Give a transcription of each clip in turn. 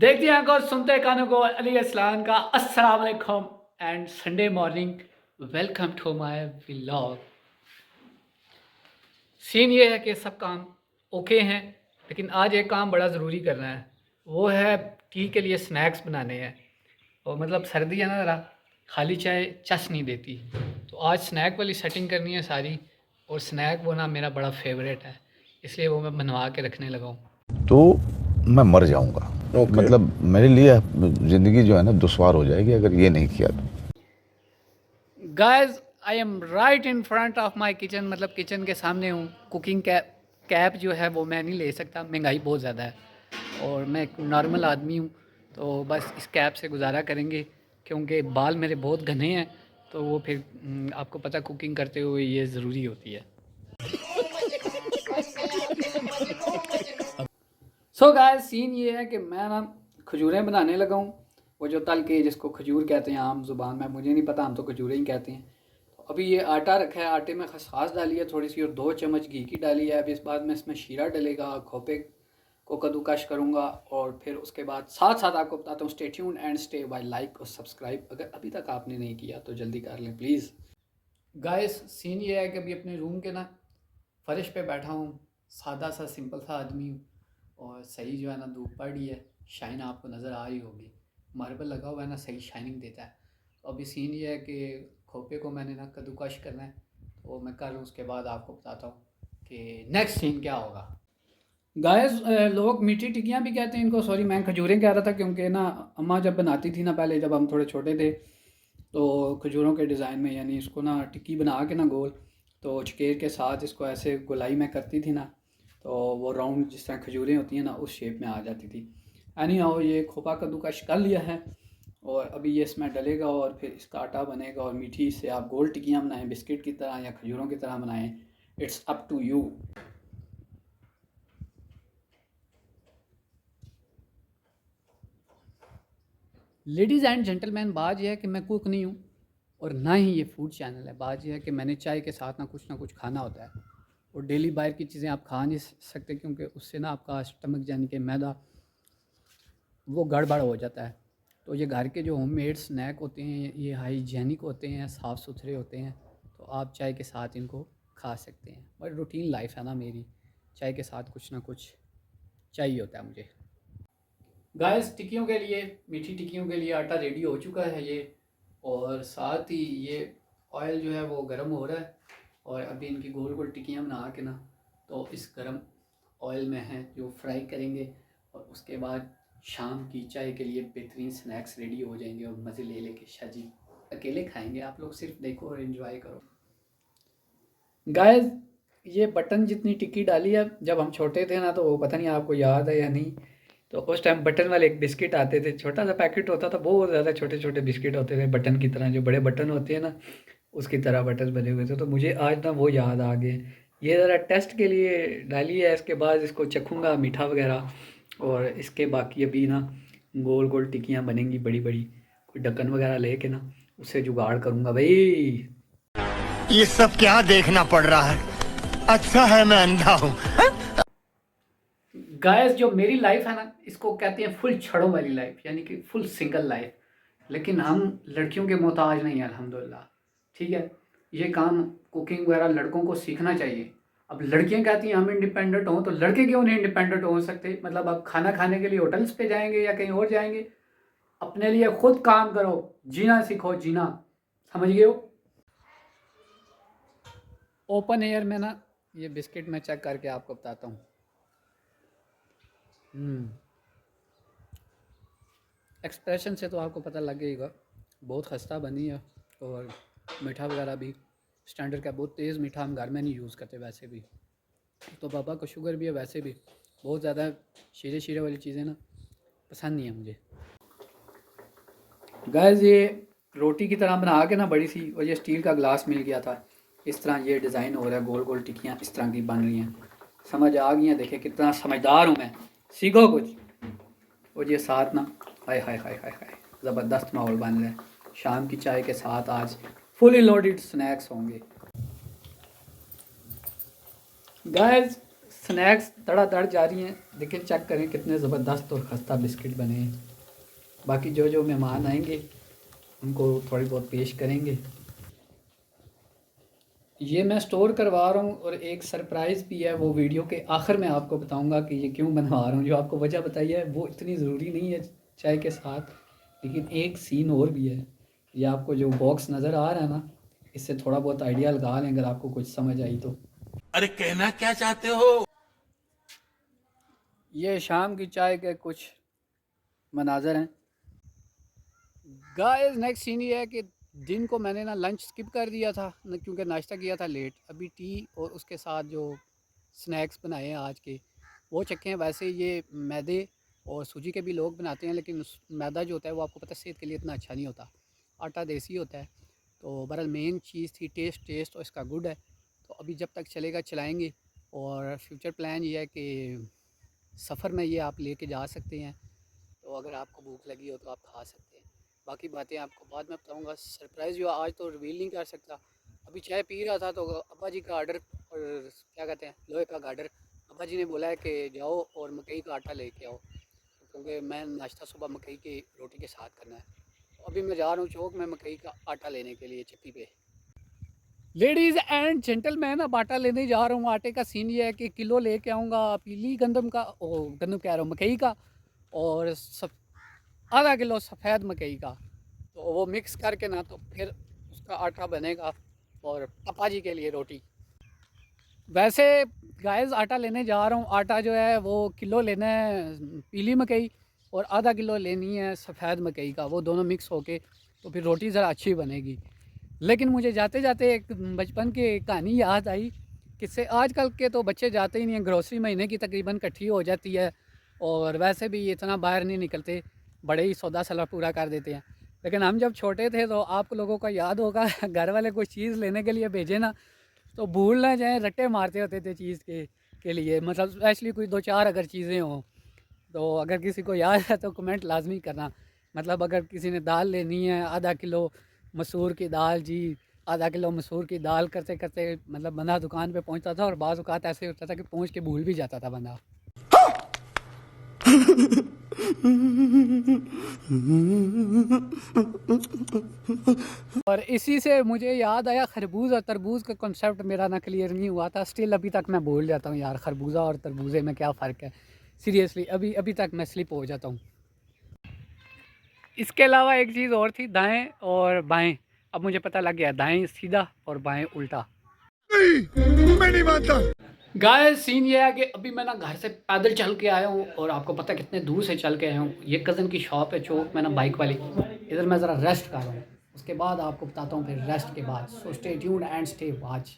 देखते हैं आंखों सुनते कानों को अली अस्लान का अस्सलाम वालेकुम and Sunday morning welcome to my vlog. Scene ये है कि सब काम ओके हैं, लेकिन आज एक काम बड़ा ज़रूरी करना है। वो है टी के लिए स्नैक्स बनाने हैं। और मतलब सर्दी है ना, ज़रा खाली चाय चस नहीं देती, तो आज स्नैक वाली सेटिंग करनी है सारी। और स्नैक वो ना मेरा बड़ा फेवरेट है, इसलिए वो मैं बनवा के रखने लगा हूँ। तो मैं मर जाऊंगा। मतलब मेरे लिए ज़िंदगी जो है ना दुश्वार हो जाएगी अगर ये नहीं किया तो। Guys I am right in front of my kitchen, मतलब किचन के सामने हूँ। कुकिंग कैप जो है वो मैं नहीं ले सकता, महंगाई बहुत ज़्यादा है और मैं एक नॉर्मल आदमी हूँ, तो बस इस कैप से गुजारा करेंगे क्योंकि बाल मेरे बहुत घने हैं। तो वो फिर आपको पता कुकिंग करते हुए ये ज़रूरी होती है। सो गाइस सीन ये है कि मैं ना खजूरें बनाने लगा हूँ। वो जो तल के जिसको खजूर कहते हैं आम जुबान में, मुझे नहीं पता, हम तो खजूरें ही कहते हैं। तो अभी ये आटा रखा है, आटे में खसखस डाली है थोड़ी सी और 2 चम्मच घी की डाली है। अभी इस बाद में इसमें शीरा डलेगा, खोपे को कद्दूकश करूँगा और फिर उसके बाद साथ साथ आपको बताता हूँ। Stay tuned and stay bye, like और सब्सक्राइब अगर अभी तक आपने नहीं किया तो जल्दी कर लें प्लीज़। गाइस सीन ये है कि अभी अपने रूम के ना फर्श पे बैठा हूँ, सादा सा सिंपल सा आदमी हूँ। और सही जो है ना धूप पड़ रही है, शाइन आपको नज़र आ रही होगी। मार्बल लगा हुआ है ना, सही शाइनिंग देता है। तो अभी सीन ये है कि खोपे को मैंने ना कद्दूकश करना है, तो मैं कर लूँ, उसके बाद आपको बताता हूँ कि नेक्स्ट सीन क्या होगा। गाइस लोग मीठी टिक्कियाँ भी कहते हैं इनको, सॉरी मैं खजूरें कह रहा था क्योंकि ना अम्मा जब बनाती थी ना पहले, जब हम थोड़े छोटे थे, तो खजूरों के डिज़ाइन में, यानी इसको ना टिक्की बना के ना गोल, तो चकेर के साथ इसको ऐसे गोलाई में करती थी ना, तो वो राउंड जिस तरह खजूरें होती हैं ना उस शेप में आ जाती थी। एनी हाउ ये खोपा कद्दूकश कर लिया है और अभी ये इसमें डलेगा और फिर इसका आटा बनेगा। और मीठी से आप गोल टिक्कियाँ बनाएं बिस्किट की तरह या खजूरों की तरह बनाएं, it's up to you. Ladies and gentleman, बात यह है कि मैं कुक नहीं हूँ और ना ही ये फूड चैनल है। बात यह है कि मैंने चाय के साथ ना कुछ खाना होता है। और डेली बाहर की चीज़ें आप खा नहीं सकते क्योंकि उससे ना आपका स्टमक यानी कि मैदा वो गड़बड़ हो जाता है। तो ये घर के जो होममेड स्नैक होते हैं ये हाइजीनिक होते हैं, साफ़ सुथरे होते हैं, तो आप चाय के साथ इनको खा सकते हैं। बट रूटीन लाइफ है ना मेरी, चाय के साथ कुछ ना कुछ चाहिए होता है मुझे। गाइस टिक्कियों के लिए, मीठी टिक्कियों के लिए आटा रेडी हो चुका है ये, और साथ ही ये ऑयल जो है वो गर्म हो रहा है। और अभी इनकी गोल गोल टिक्कियाँ बना के ना, तो इस गर्म ऑयल में है जो फ्राई करेंगे। और उसके बाद शाम की चाय के लिए बेहतरीन स्नैक्स रेडी हो जाएंगे और मज़े ले लेके शाजी अकेले खाएंगे। आप लोग सिर्फ देखो और इन्जॉय करो। गाइस ये बटन जितनी टिक्की डाली है, जब हम छोटे थे ना, तो वो पता नहीं आपको याद है या नहीं, तो उस टाइम बटन वाले एक बिस्किट आते थे, छोटा सा पैकेट होता था, बहुत ज़्यादा छोटे छोटे बिस्किट होते थे बटन की तरह, जो बड़े बटन होते हैं ना उसकी तरह बटन बने हुए थे। तो मुझे आज ना वो याद आ गए। ये ज़रा टेस्ट के लिए डाली है, इसके बाद इसको चखूँगा मीठा वगैरह। और इसके बाकी अभी ना गोल गोल टिक्कियाँ बनेंगी बड़ी बड़ी, कोई ढक्कन वगैरह लेके ना उससे जुगाड़ करूँगा भाई। ये सब क्या देखना पड़ रहा है? अच्छा है मैं अंधा हूँ। गाइस जो मेरी लाइफ है ना, इसको कहते हैं फुल छड़ों वाली लाइफ, यानी कि फुल सिंगल लाइफ। लेकिन हम लड़कियों के मोहताज नहीं है अल्हम्दुलिल्लाह, ठीक है। ये काम कुकिंग वगैरह लड़कों को सीखना चाहिए। अब लड़कियां कहती हैं हम इंडिपेंडेंट हों, तो लड़के क्यों नहीं इंडिपेंडेंट हो सकते? मतलब अब खाना खाने के लिए होटल्स पे जाएंगे या कहीं और जाएंगे? अपने लिए खुद काम करो, जीना सीखो, जीना, समझ गए हो। ओपन एयर में ना ये बिस्किट मैं चेक करके आपको बताता हूँ। एक्सप्रेशन से तो आपको पता लग गएगा, बहुत खस्ता बनी है। और मीठा वगैरह भी स्टैंडर्ड का, बहुत तेज़ मीठा हम घर में नहीं यूज़ करते वैसे भी। तो पापा को शुगर भी है, वैसे भी बहुत ज़्यादा शीरे शीरे वाली चीज़ें ना पसंद नहीं है मुझे। गाइस ये रोटी की तरह बना के ना बड़ी सी, और ये स्टील का ग्लास मिल गया था, इस तरह ये डिज़ाइन हो रहा है, गोल गोल टिक्कियाँ इस तरह की बन रही हैं। समझ आ गई हैं, देखे कितना समझदार हूँ मैं, सीखो कुछ। और ये साथ ना, हाय हाय हाय हाय हाय, ज़बरदस्त माहौल बन रहा है। शाम की चाय के साथ आज फुली लोडेड स्नैक्स होंगे। गाइस स्नैक्स धड़ाधड़ जा रही हैं। देखें, चेक करें कितने ज़बरदस्त और खस्ता बिस्किट बने हैं। बाकी जो जो मेहमान आएंगे उनको थोड़ी बहुत पेश करेंगे। ये मैं स्टोर करवा रहा हूँ और एक सरप्राइज़ भी है, वो वीडियो के आखिर में आपको बताऊँगा कि ये क्यों बनवा रहा हूँ। जो आपको वजह बताई है वो इतनी ज़रूरी नहीं है चाय के साथ, लेकिन एक सीन और भी है। ये आपको जो बॉक्स नज़र आ रहा है ना, इससे थोड़ा बहुत आइडिया लगा लें अगर आपको कुछ समझ आई तो। अरे कहना क्या चाहते हो? ये शाम की चाय के कुछ मनाज़र हैं गाइस। नेक्स्ट सीन ये है कि दिन को मैंने ना लंच स्किप कर दिया था न, क्योंकि नाश्ता किया था लेट। अभी टी और उसके साथ जो स्नैक्स बनाए हैं आज के वो चखे हैं। वैसे ये मैदे और सूजी के भी लोग बनाते हैं, लेकिन मैदा जो होता है वो आपको पता है सेहत के लिए इतना अच्छा नहीं होता। आटा देसी होता है। तो बहरहाल मेन चीज़ थी टेस्ट तो इसका गुड है। तो अभी जब तक चलेगा चलाएँगे। और फ्यूचर प्लान ये है कि सफ़र में ये आप लेके जा सकते हैं। तो अगर आपको भूख लगी हो तो आप खा सकते हैं। बाकी बातें आपको बाद में बताऊंगा। सरप्राइज़ जो आज तो रिवील नहीं कर सकता। अभी चाय पी रहा था तो अब्बा जी का आर्डर, और क्या कहते हैं, लोहे का गार्डर। अब्बा जी ने बोला है कि जाओ और मकई का आटा लेके आओ, क्योंकि मैं नाश्ता सुबह मकई की रोटी के साथ करना है। तो अभी मैं जा रहा हूँ चौक में मकई का आटा लेने के लिए चक्की पे। लेडीज़ एंड जेंटलमैन, अब आटा लेने जा रहा हूँ। आटे का सीन ये है कि किलो लेके आऊँगा पीली गंदम का, गंदम कह रहा हूँ मकई का, और आधा किलो सफ़ेद मकई का। तो वो मिक्स करके ना तो फिर उसका आटा बनेगा और पापा जी के लिए रोटी। वैसे गाइस आटा लेने जा रहा हूँ। आटा जो है वो किलो लेना है पीली मकई और आधा किलो लेनी है सफ़ेद मकई का। वो दोनों मिक्स होके तो फिर रोटी ज़रा अच्छी बनेगी। लेकिन मुझे जाते जाते एक बचपन की कहानी याद आई। किससे आजकल के तो बच्चे जाते ही नहीं हैं। ग्रोसरी महीने की तकरीबन इकट्ठी हो जाती है और वैसे भी इतना बाहर नहीं निकलते, बड़े ही सौदा सला पूरा कर देते हैं। लेकिन हम जब छोटे थे तो आप लोगों को याद होगा घर वाले कोई चीज़ लेने के लिए भेजे ना तो भूल ना जाएँ, रट्टे मारते होते थे चीज़ के लिए। मतलब स्पेशली कोई 2-4 अगर चीज़ें हों तो अगर किसी को याद है तो कमेंट लाजमी करना। मतलब अगर किसी ने दाल लेनी है, आधा किलो मसूर की दाल जी, आधा किलो मसूर की दाल करते करते मतलब बंदा दुकान पे पहुंचता था और बाज़ औक़ात ऐसे होता था कि पहुंच के भूल भी जाता था बंदा। और इसी से मुझे याद आया खरबूज और तरबूज का कॉन्सेप्ट मेरा ना क्लियर नहीं हुआ था। स्टिल अभी तक मैं भूल जाता हूँ यार, खरबूजा और तरबूजे में क्या फ़र्क है। सीरियसली अभी तक मैं स्लिप हो जाता हूँ। इसके अलावा एक चीज़ और थी, दाएं और बाएं। अब मुझे पता लग गया, दाएं सीधा और बाएं उल्टा। मैं नहीं मानता। गाइस सीन ये है कि अभी मैं ना घर से पैदल चल के आया हूँ और आपको पता है कितने दूर से चल के आया हूँ। ये कज़न की शॉप है चौक में ना बाइक वाली, इधर मैं ज़रा रेस्ट कर रहा हूँ। उसके बाद आपको बताता हूँ फिर रेस्ट के बाद। So stay tuned and stay watch.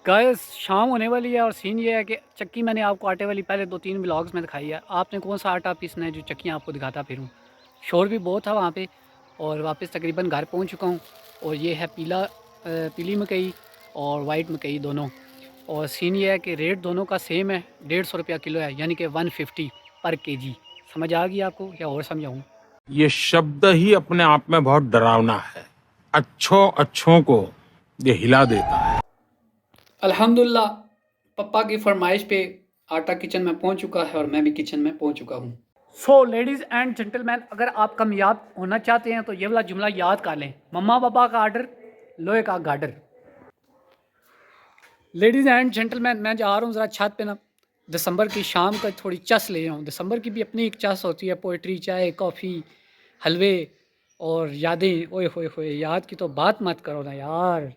Guys शाम होने वाली है और सीन ये है कि चक्की मैंने आपको आटे वाली पहले 2-3 व्लॉग्स में दिखाई है। आपने कौन सा आटा पीसना है जो चक्कियाँ आपको दिखाता फिरूँ। शोर भी बहुत था वहाँ पे और वापस तकरीबन घर पहुँच चुका हूँ। और ये है पीली मकई और वाइट मकई दोनों। और सीन ये है कि रेट दोनों का सेम है, 150 रुपया किलो है, यानी कि 150 पर केजी। समझ आ गई आपको या और समझाऊँ? ये शब्द ही अपने आप में बहुत डरावना है। अच्छों को ये हिला देता है। अल्हम्दुलिल्लाह पप्पा की फरमाइश पे आटा किचन में पहुंच चुका है और मैं भी किचन में पहुंच चुका हूं। सो लेडीज़ एंड जेंटलमैन, अगर आप कामयाब होना चाहते हैं तो ये वाला जुमला याद कर लें, मम्मा पापा का आर्डर लोहे का गार्डर। लेडीज़ एंड जेंटलमैन, मैं जा रहा हूँ ज़रा छत पे ना दिसंबर की शाम का थोड़ी चस ले आऊँ। दिसंबर की भी अपनी एक चस होती है, पोइट्री, चाय, कॉफ़ी, हलवे और यादें। ओए होए होए, याद की तो बात मत करो ना यार।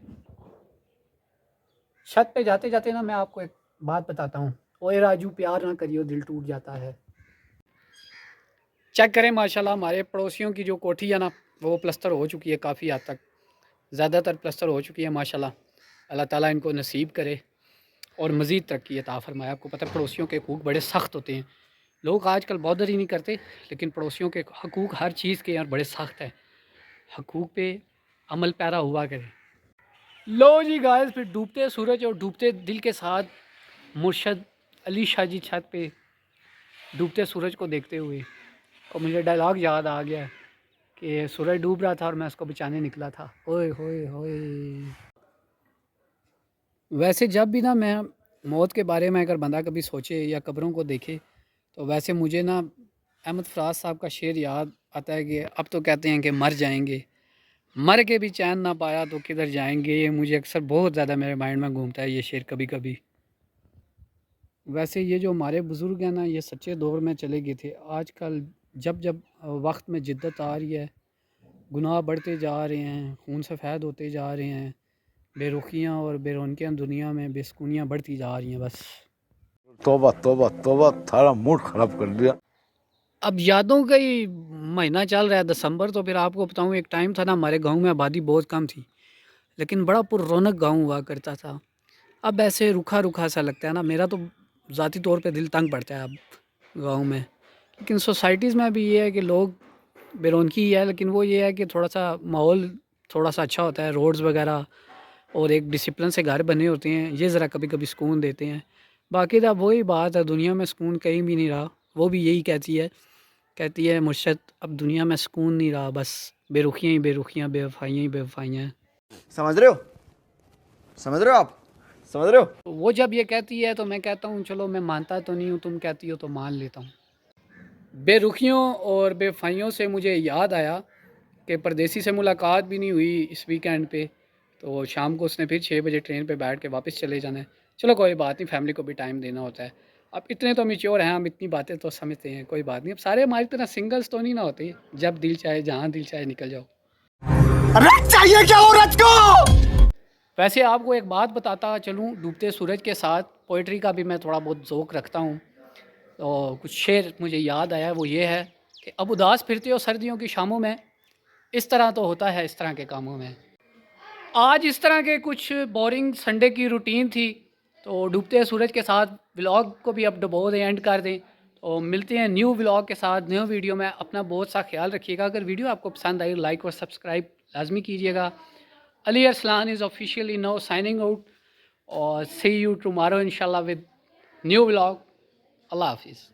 छत पे जाते जाते ना मैं आपको एक बात बताता हूँ। ओए राजू प्यार ना करियो दिल टूट जाता है। चेक करें माशाल्लाह हमारे पड़ोसियों की जो कोठी है ना वो प्लस्तर हो चुकी है काफ़ी हद तक, ज़्यादातर प्लस्तर हो चुकी है माशाल्लाह। अल्लाह ताला इनको नसीब करे और मज़ीद तरक्की अता फ़रमाए। आपको पता है पड़ोसियों के हकूक़ बड़े सख्त होते हैं। लोग आजकल बॉदर ही नहीं करते, लेकिन पड़ोसियों के हकूक़ हर चीज़ के यार बड़े सख्त है। हकूक़ पे अमल पैरा हुआ करे। लो जी गाइस, फिर डूबते सूरज और डूबते दिल के साथ मुर्शद अली शाह जी छत पे डूबते सूरज को देखते हुए, और मुझे डायलॉग याद आ गया कि सूरज डूब रहा था और मैं उसको बचाने निकला था। ओए होए होए। वैसे जब भी ना मैं मौत के बारे में अगर बंदा कभी सोचे या कब्रों को देखे तो वैसे मुझे ना अहमद फराज साहब का शेर याद आता है कि अब तो कहते हैं कि मर जाएंगे, मर के भी चैन ना पाया तो किधर जाएंगे। ये मुझे अक्सर बहुत ज़्यादा मेरे माइंड में घूमता है ये शेर कभी कभी। वैसे ये जो हमारे बुज़ुर्ग हैं ना, ये सच्चे दौर में चले गए थे। आजकल जब जब वक्त में जिद्दत आ रही है, गुनाह बढ़ते जा रहे हैं, खून सफ़ेद होते जा रहे हैं, बेरुखियाँ और बेरौनकियाँ दुनिया में बेसुकूनियाँ बढ़ती जा रही हैं। बस तौबा तौबा तौबा, थारा मूड खराब कर दिया। अब यादों का ही महीना चल रहा है, दिसंबर। तो फिर आपको बताऊं, एक टाइम था ना हमारे गांव में आबादी बहुत कम थी, लेकिन बड़ा पुररौनक गांव हुआ करता था। अब ऐसे रूखा रूखा सा लगता है ना, मेरा तो ज़ाती तौर पे दिल तंग पड़ता है अब गांव में। लेकिन सोसाइटीज़ में भी ये है कि लोग बेरौनकी ही है, लेकिन वो ये है कि थोड़ा सा माहौल थोड़ा सा अच्छा होता है, रोड्स वगैरह और एक डिसिप्लिन से घर बने होते हैं, ये ज़रा कभी कभी सुकून देते हैं। बाकी तो वही बात है, दुनिया में सुकून कहीं भी नहीं रहा। वो भी यही कहती है मुर्शद, अब दुनिया में सुकून नहीं रहा, बस बेरुखियाँ ही बेरुखियाँ, बेवफाइयाँ ही बेवफाइयाँ हैं। समझ रहे हो? समझ रहे हो आप? समझ रहे हो? तो वो जब ये कहती है तो मैं कहता हूँ चलो मैं मानता तो नहीं हूँ, तुम कहती हो तो मान लेता हूँ। बेरुखियों और बेवफाइयों से मुझे याद आया कि परदेसी से मुलाकात भी नहीं हुई इस वीकेंड पे, तो शाम को उसने फिर 6 बजे ट्रेन पे बैठ के वापस चले जाना है। चलो कोई बात नहीं, फैमिली को भी टाइम देना होता है। अब इतने तो मैच्योर हैं, हम इतनी बातें तो समझते हैं, कोई बात नहीं। अब सारे हमारी तरह सिंगल्स तो नहीं ना होते, जब दिल चाहे जहाँ दिल चाहे निकल जाओ। रथ चाहिए क्या औरत को? वैसे आपको एक बात बताता चलूँ, डूबते सूरज के साथ पोइट्री का भी मैं थोड़ा बहुत ज़ौक़ रखता हूँ। तो कुछ शेर मुझे याद आया, वो ये है कि अब उदास फिरते हो सर्दियों की शामों में, इस तरह तो होता है इस तरह के कामों में। आज इस तरह के कुछ बोरिंग संडे की रूटीन थी, तो डूबते सूरज के साथ व्लॉग को भी अब डुबो दें, एंड कर दें। तो मिलते हैं न्यू व्लॉग के साथ, न्यू वीडियो में। अपना बहुत सा ख्याल रखिएगा। अगर वीडियो आपको पसंद आई, लाइक और सब्सक्राइब लाजमी कीजिएगा। Ali Arsalan is officially now signing out, और सी यू टुमारो इंशाल्लाह विद न्यू व्लॉग। अल्लाह हाफिज़।